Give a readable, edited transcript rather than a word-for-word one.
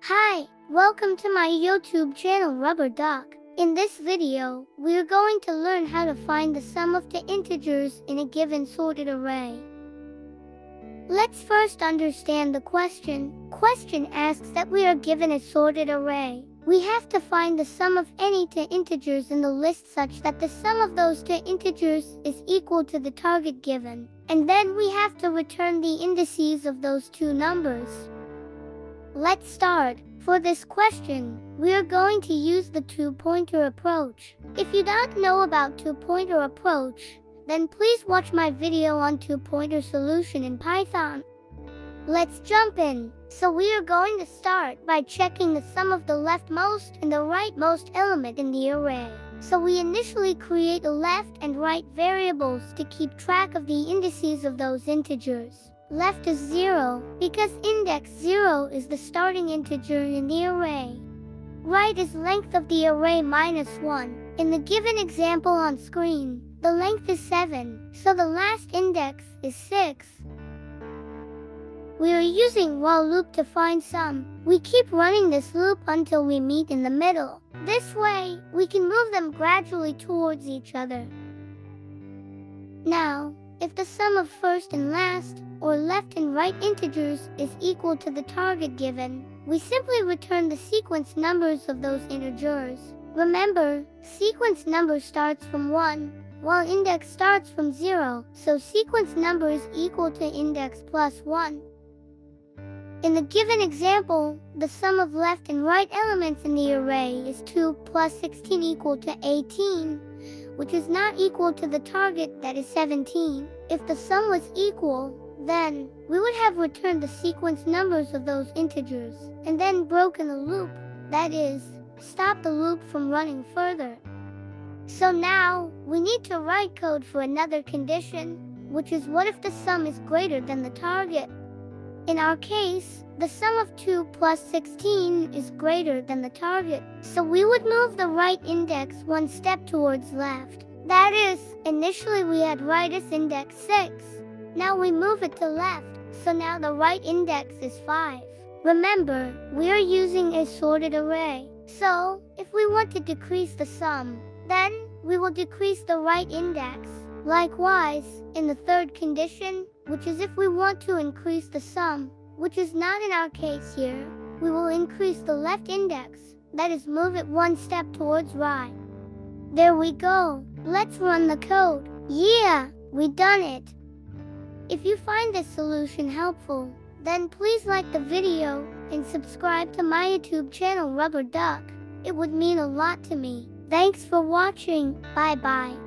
Hi, welcome to my YouTube channel Rubber Duck. In this video, we are going to learn how to find the sum of the integers in a given sorted array. Let's first understand the question. Question asks that we are given a sorted array. We have to find the sum of any two integers in the list such that the sum of those two integers is equal to the target given. And then we have to return the indices of those two numbers. Let's start. For this question, we are going to use the two-pointer approach. If you don't know about two-pointer approach, then please watch my video on two-pointer solution in Python. Let's jump in. So we are going to start by checking the sum of the leftmost and the rightmost element in the array. So we initially create a left and right variables to keep track of the indices of those integers. Left is 0, because index 0 is the starting integer in the array. Right is length of the array minus 1. In the given example on screen, the length is 7, so the last index is 6. We are using while loop to find sum. We keep running this loop until we meet in the middle. This way, we can move them gradually towards each other. Now, if the sum of first and last, or left and right integers is equal to the target given, we simply return the sequence numbers of those integers. Remember, sequence number starts from 1, while index starts from 0, so sequence number is equal to index plus 1. In the given example, the sum of left and right elements in the array is 2 plus 16 equal to 18, which is not equal to the target that is 17. If the sum was equal, then we would have returned the sequence numbers of those integers, and then broken the loop, that is, stopped the loop from running further. So now, we need to write code for another condition, which is what if the sum is greater than the target. In our case, the sum of 2 plus 16 is greater than the target, so we would move the right index one step towards left. That is, initially we had right as index 6. Now we move it to left, so now the right index is 5. Remember, we are using a sorted array, so if we want to decrease the sum, then we will decrease the right index. Likewise, in the third condition, which is if we want to increase the sum, which is not in our case here, we will increase the left index, that is, move it one step towards right. There we go. Let's run the code. Yeah, we done it. If you find this solution helpful, then please like the video and subscribe to my YouTube channel Rubber Duck. It would mean a lot to me. Thanks for watching. Bye bye.